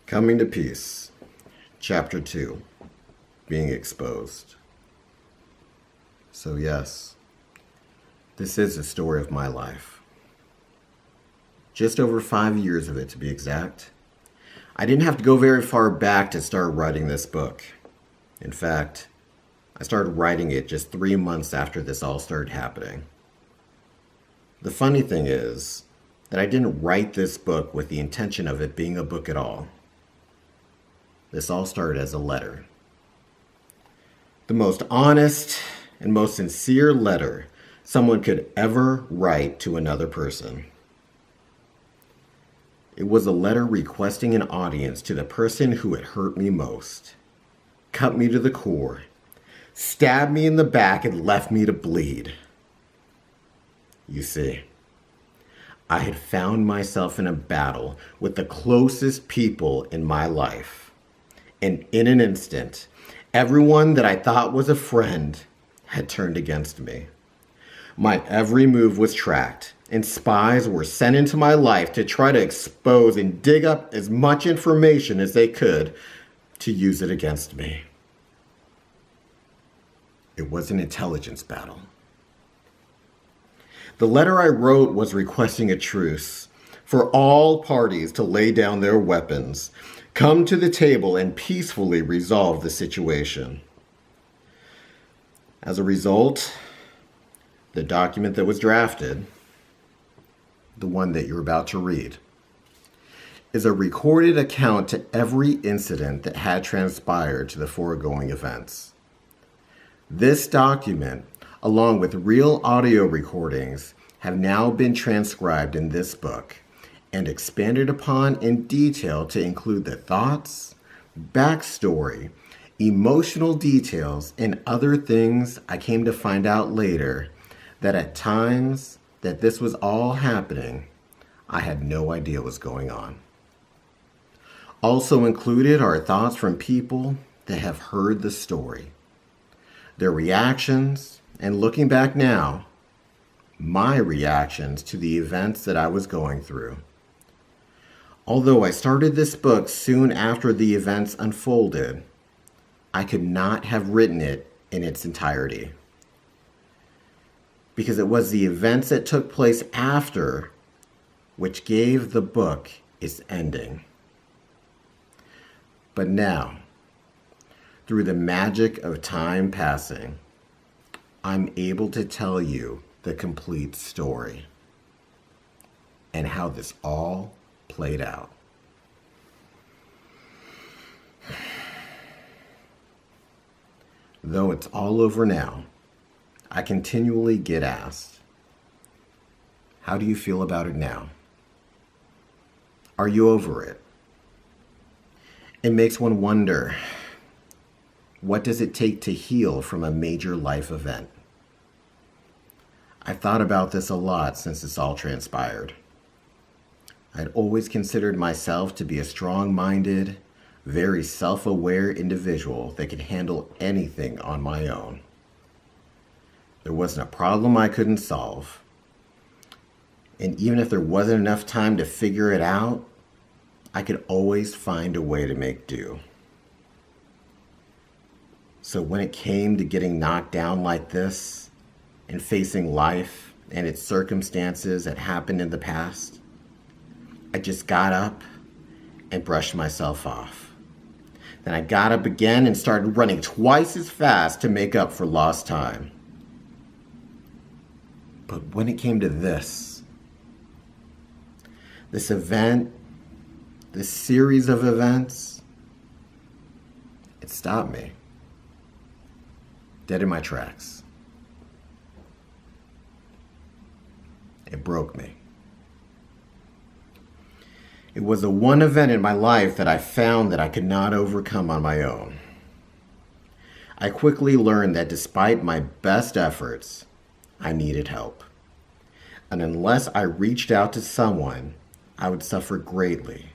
Coming to Peace, Chapter 2, Being Exposed. So yes, this is the story of my life. Just over 5 years of it, to be exact. I didn't have to go very far back to start writing this book. In fact, I started writing it just 3 months after this all started happening. The funny thing is that I didn't write this book with the intention of it being a book at all. This all started as a letter. The most honest and most sincere letter someone could ever write to another person. It was a letter requesting an audience to the person who had hurt me most, cut me to the core, stabbed me in the back, and left me to bleed. You see, I had found myself in a battle with the closest people in my life. And in an instant, everyone that I thought was a friend had turned against me. My every move was tracked, and spies were sent into my life to try to expose and dig up as much information as they could to use it against me. It was an intelligence battle. The letter I wrote was requesting a truce for all parties to lay down their weapons, come to the table, and peacefully resolve the situation. As a result, the document that was drafted, the one that you're about to read, is a recorded account to every incident that had transpired to the foregoing events. This document, along with real audio recordings, have now been transcribed in this book and expanded upon in detail to include the thoughts, backstory, emotional details, and other things I came to find out later that at times that this was all happening, I had no idea was going on. Also included are thoughts from people that have heard the story, their reactions, and looking back now, my reactions to the events that I was going through. Although I started this book soon after the events unfolded, I could not have written it in its entirety, because it was the events that took place after which gave the book its ending. But now, through the magic of time passing, I'm able to tell you the complete story and how this all played out. Though it's all over now, I continually get asked, how do you feel about it now? Are you over it? It makes one wonder, what does it take to heal from a major life event? I've thought about this a lot since this all transpired. I'd always considered myself to be a strong-minded, very self-aware individual that could handle anything on my own. There wasn't a problem I couldn't solve. And even if there wasn't enough time to figure it out, I could always find a way to make do. So when it came to getting knocked down like this and facing life and its circumstances that happened in the past, I just got up and brushed myself off. Then I got up again and started running twice as fast to make up for lost time. But when it came to this event, this series of events, it stopped me dead in my tracks. It broke me. It was the one event in my life that I found that I could not overcome on my own. I quickly learned that despite my best efforts, I needed help. And unless I reached out to someone, I would suffer greatly.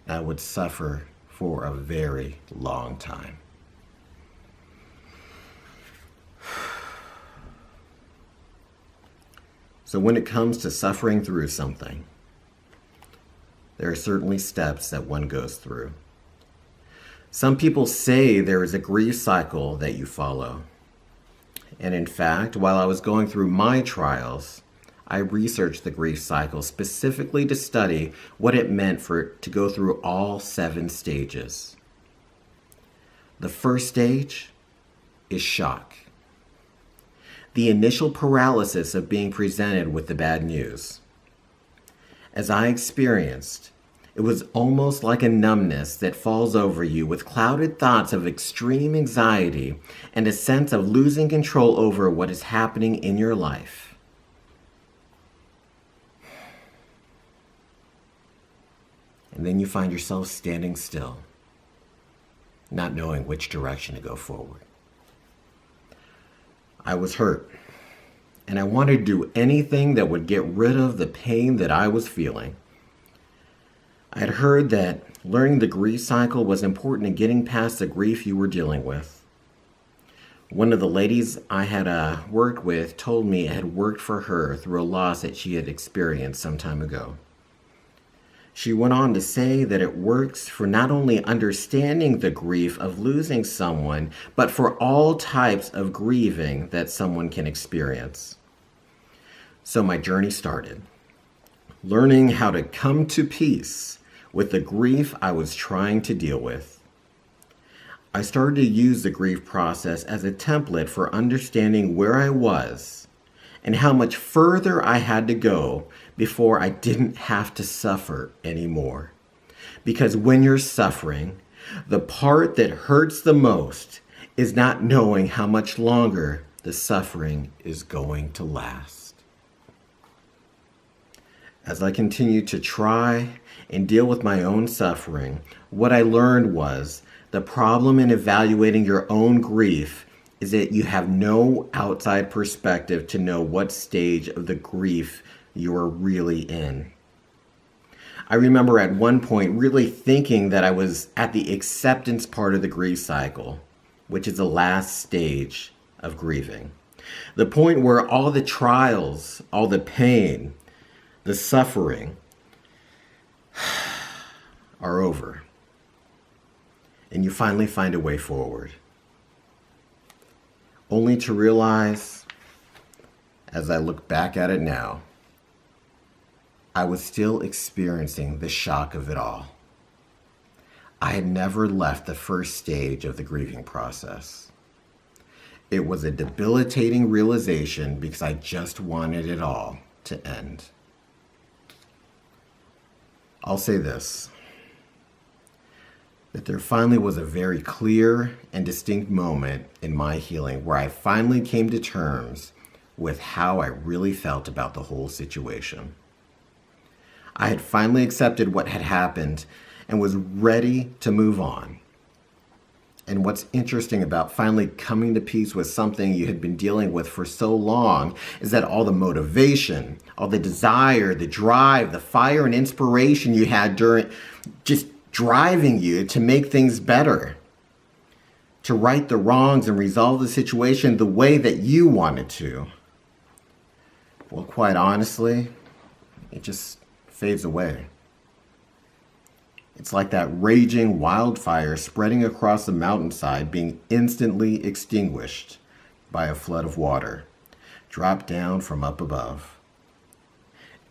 I would suffer for a very long time. So when it comes to suffering through something, There are certainly steps that one goes through. Some people say there is a grief cycle that you follow. And in fact, while I was going through my trials, I researched the grief cycle specifically to study what it meant for it to go through all 7 stages. The first stage is shock. The initial paralysis of being presented with the bad news. As I experienced, it was almost like a numbness that falls over you with clouded thoughts of extreme anxiety and a sense of losing control over what is happening in your life. And then you find yourself standing still, not knowing which direction to go forward. I was hurt, and I wanted to do anything that would get rid of the pain that I was feeling. I had heard that learning the grief cycle was important in getting past the grief you were dealing with. One of the ladies I had worked with told me it had worked for her through a loss that she had experienced some time ago. She went on to say that it works for not only understanding the grief of losing someone, but for all types of grieving that someone can experience. So my journey started, learning how to come to peace with the grief I was trying to deal with. I started to use the grief process as a template for understanding where I was and how much further I had to go before I didn't have to suffer anymore. Because when you're suffering, the part that hurts the most is not knowing how much longer the suffering is going to last. As I continued to try and deal with my own suffering, what I learned was the problem in evaluating your own grief is that you have no outside perspective to know what stage of the grief you are really in. I remember at one point really thinking that I was at the acceptance part of the grief cycle, which is the last stage of grieving. The point where all the trials, all the pain, the suffering are over. And you finally find a way forward. Only to realize, as I look back at it now, I was still experiencing the shock of it all. I had never left the first stage of the grieving process. It was a debilitating realization because I just wanted it all to end. I'll say this, that there finally was a very clear and distinct moment in my healing where I finally came to terms with how I really felt about the whole situation. I had finally accepted what had happened and was ready to move on. And what's interesting about finally coming to peace with something you had been dealing with for so long is that all the motivation, all the desire, the drive, the fire and inspiration you had during just driving you to make things better, to right the wrongs and resolve the situation the way that you wanted to. Well, quite honestly, it just fades away. It's like that raging wildfire spreading across the mountainside being instantly extinguished by a flood of water, dropped down from up above.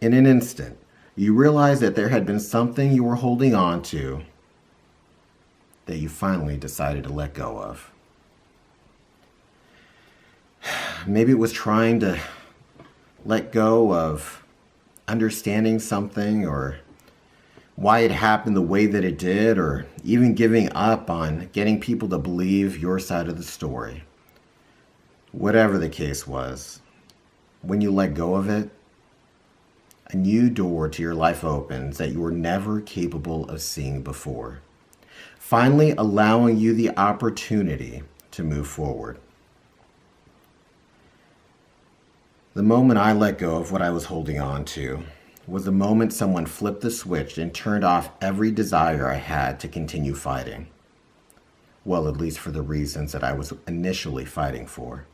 In an instant, you realize that there had been something you were holding on to that you finally decided to let go of. Maybe it was trying to let go of understanding something or why it happened the way that it did, or even giving up on getting people to believe your side of the story. Whatever the case was, when you let go of it, a new door to your life opens that you were never capable of seeing before, finally allowing you the opportunity to move forward. The moment I let go of what I was holding on to was the moment someone flipped the switch and turned off every desire I had to continue fighting. Well, at least for the reasons that I was initially fighting for.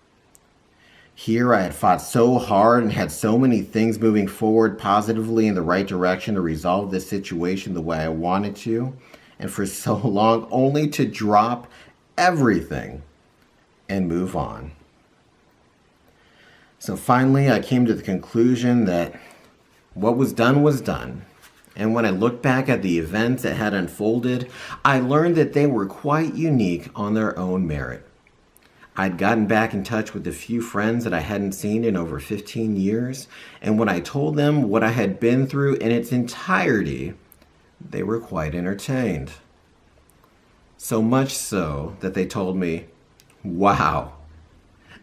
Here I had fought so hard and had so many things moving forward positively in the right direction to resolve this situation the way I wanted to, and for so long only to drop everything and move on. So finally I came to the conclusion that what was done, and when I looked back at the events that had unfolded, I learned that they were quite unique on their own merit. I'd gotten back in touch with a few friends that I hadn't seen in over 15 years, and when I told them what I had been through in its entirety, they were quite entertained. So much so that they told me, "Wow,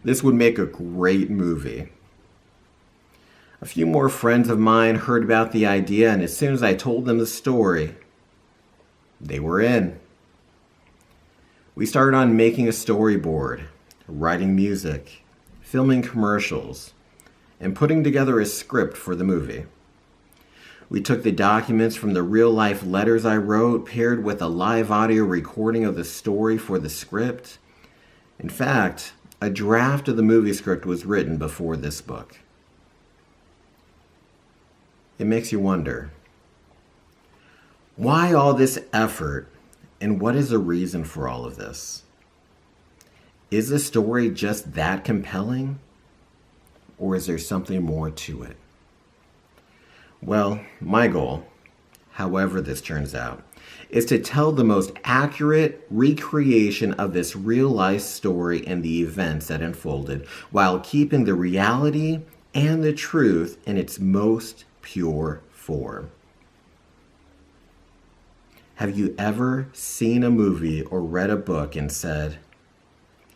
this would make a great movie." A few more friends of mine heard about the idea, and as soon as I told them the story, they were in. We started on making a storyboard, writing music, filming commercials, and putting together a script for the movie. We took the documents from the real-life letters I wrote, paired with a live audio recording of the story for the script. In fact, a draft of the movie script was written before this book. It makes you wonder, why all this effort, and what is the reason for all of this? Is the story just that compelling, or is there something more to it? Well, my goal, however this turns out, is to tell the most accurate recreation of this real-life story and the events that unfolded, while keeping the reality and the truth in its most pure form. Have you ever seen a movie or read a book and said,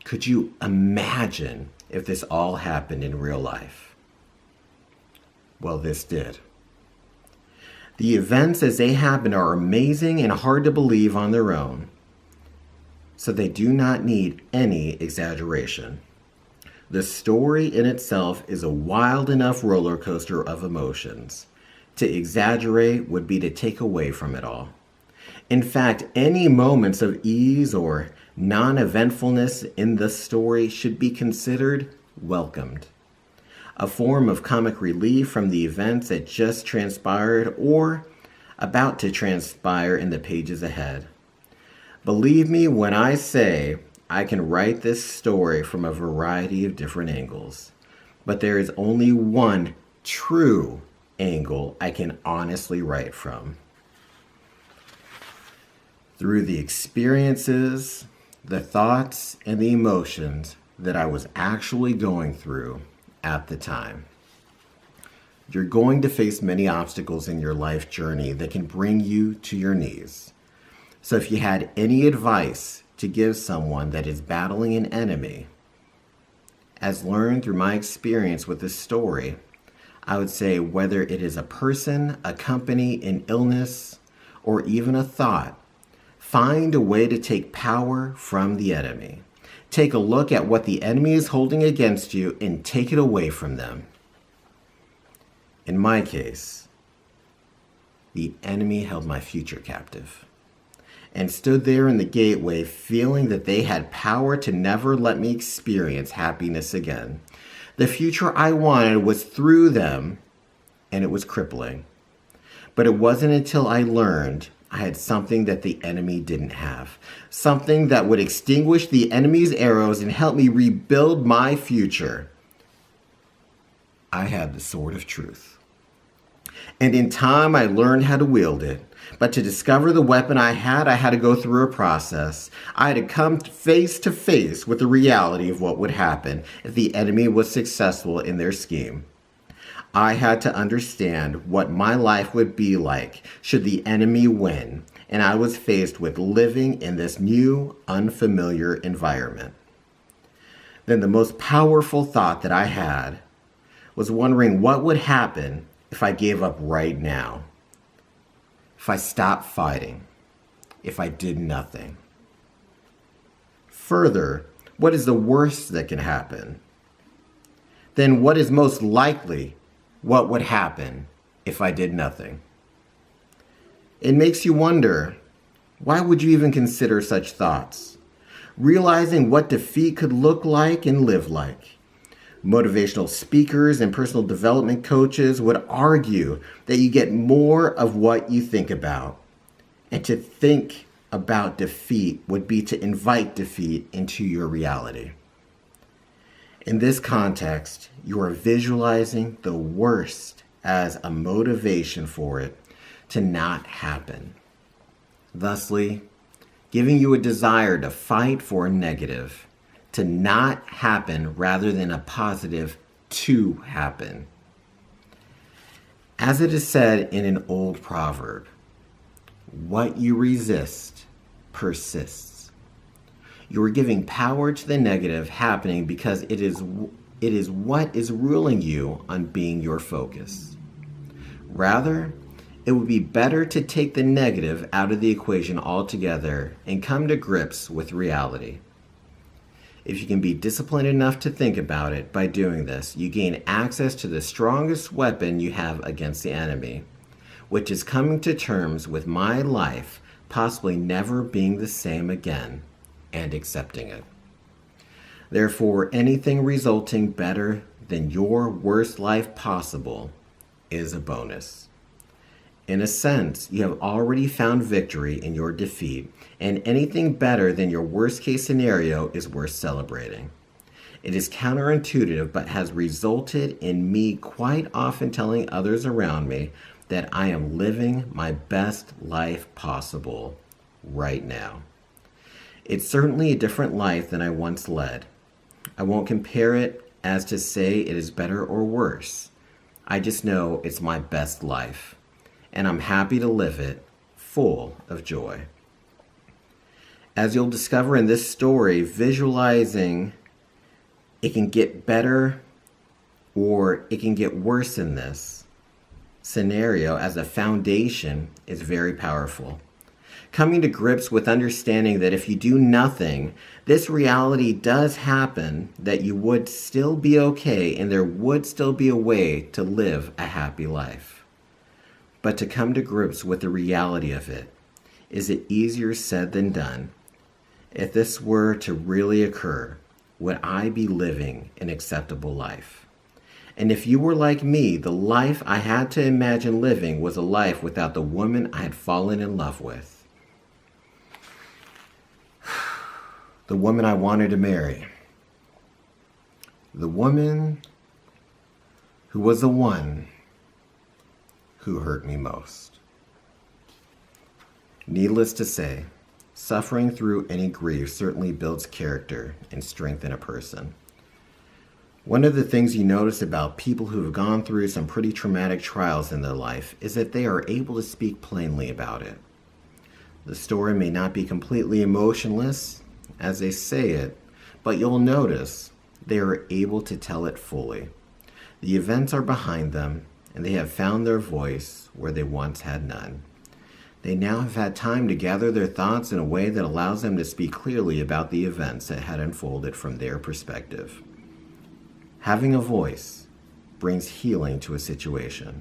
"Could you imagine if this all happened in real life?" Well, this did. The events as they happen are amazing and hard to believe on their own, so they do not need any exaggeration. The story in itself is a wild enough roller coaster of emotions. To exaggerate would be to take away from it all. In fact, any moments of ease or non-eventfulness in the story should be considered welcomed. A form of comic relief from the events that just transpired or about to transpire in the pages ahead. Believe me when I say I can write this story from a variety of different angles, but there is only one true angle I can honestly write from. Through the experiences, the thoughts, and the emotions that I was actually going through at the time. You're going to face many obstacles in your life journey that can bring you to your knees. So if you had any advice to give someone that is battling an enemy, as learned through my experience with this story, I would say whether it is a person, a company, an illness, or even a thought, find a way to take power from the enemy. Take a look at what the enemy is holding against you and take it away from them. In my case, the enemy held my future captive and stood there in the gateway feeling that they had power to never let me experience happiness again. The future I wanted was through them, and it was crippling. But it wasn't until I learned I had something that the enemy didn't have. Something that would extinguish the enemy's arrows and help me rebuild my future. I had the sword of truth. And in time, I learned how to wield it. But to discover the weapon I had to go through a process. I had to come face to face with the reality of what would happen if the enemy was successful in their scheme. I had to understand what my life would be like should the enemy win, and I was faced with living in this new, unfamiliar environment. Then the most powerful thought that I had was wondering what would happen if I gave up right now, if I stopped fighting, if I did nothing. Further, what is the worst that can happen? Then what is most likely what would happen if I did nothing? It makes you wonder, why would you even consider such thoughts? Realizing what defeat could look like and live like. Motivational speakers and personal development coaches would argue that you get more of what you think about. And to think about defeat would be to invite defeat into your reality. In this context, you are visualizing the worst as a motivation for it to not happen, thusly giving you a desire to fight for a negative to not happen rather than a positive to happen. As it is said in an old proverb, what you resist persists. You are giving power to the negative happening because it is what is ruling you on being your focus. Rather, it would be better to take the negative out of the equation altogether and come to grips with reality. If you can be disciplined enough to think about it, by doing this, you gain access to the strongest weapon you have against the enemy, which is coming to terms with my life possibly never being the same again and accepting it. Therefore, anything resulting better than your worst life possible is a bonus. In a sense, you have already found victory in your defeat, and anything better than your worst case scenario is worth celebrating. It is counterintuitive, but has resulted in me quite often telling others around me that I am living my best life possible right now. It's certainly a different life than I once led. I won't compare it as to say it is better or worse. I just know it's my best life, and I'm happy to live it full of joy. As you'll discover in this story, visualizing it can get better or it can get worse in this scenario as a foundation is very powerful. Coming to grips with understanding that if you do nothing, this reality does happen, that you would still be okay and there would still be a way to live a happy life. But to come to grips with the reality of it, is it easier said than done? If this were to really occur, would I be living an acceptable life? And if you were like me, the life I had to imagine living was a life without the woman I had fallen in love with. The woman I wanted to marry. The woman who was the one who hurt me most. Needless to say, suffering through any grief certainly builds character and strength in a person. One of the things you notice about people who have gone through some pretty traumatic trials in their life is that they are able to speak plainly about it. The story may not be completely emotionless as they say it, but you'll notice they are able to tell it fully. The events are behind them, and they have found their voice where they once had none. They now have had time to gather their thoughts in a way that allows them to speak clearly about the events that had unfolded from their perspective. Having a voice brings healing to a situation.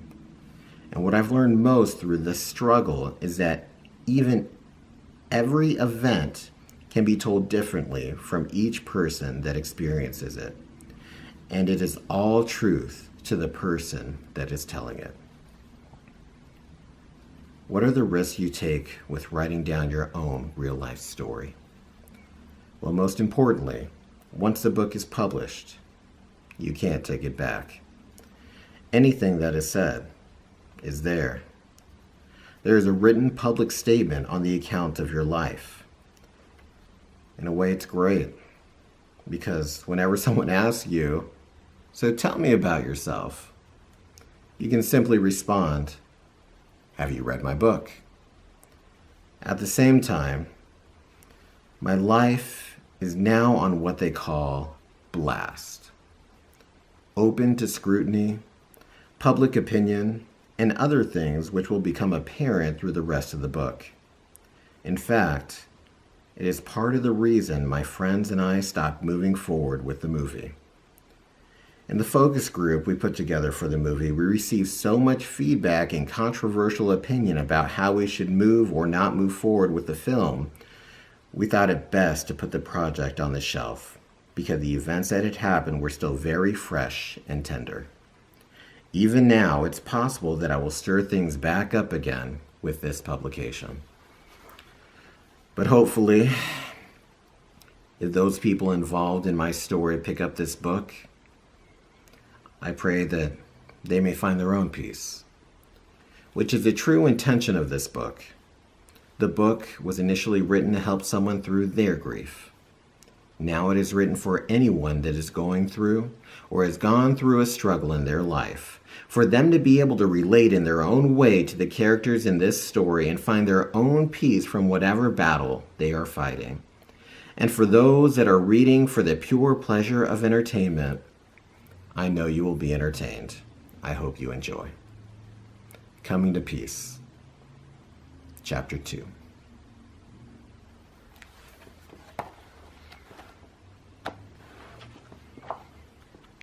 And what I've learned most through this struggle is that even every event can be told differently from each person that experiences it. And it is all truth to the person that is telling it. What are the risks you take with writing down your own real-life story? Well, most importantly, once the book is published, you can't take it back. Anything that is said is there. There is a written public statement on the account of your life. In a way, it's great, because whenever someone asks you, "So tell me about yourself," you can simply respond, "Have you read my book?" At the same time, my life is now on what they call blast. Open to scrutiny, public opinion, and other things which will become apparent through the rest of the book. In fact, it is part of the reason my friends and I stopped moving forward with the movie. In the focus group we put together for the movie, we received so much feedback and controversial opinion about how we should move or not move forward with the film, we thought it best to put the project on the shelf, because the events that had happened were still very fresh and tender. Even now, it's possible that I will stir things back up again with this publication. But hopefully, if those people involved in my story pick up this book, I pray that they may find their own peace, which is the true intention of this book. The book was initially written to help someone through their grief. Now it is written for anyone that is going through or has gone through a struggle in their life, for them to be able to relate in their own way to the characters in this story and find their own peace from whatever battle they are fighting. And for those that are reading for the pure pleasure of entertainment, I know you will be entertained. I hope you enjoy. Coming to Peace, Chapter 2.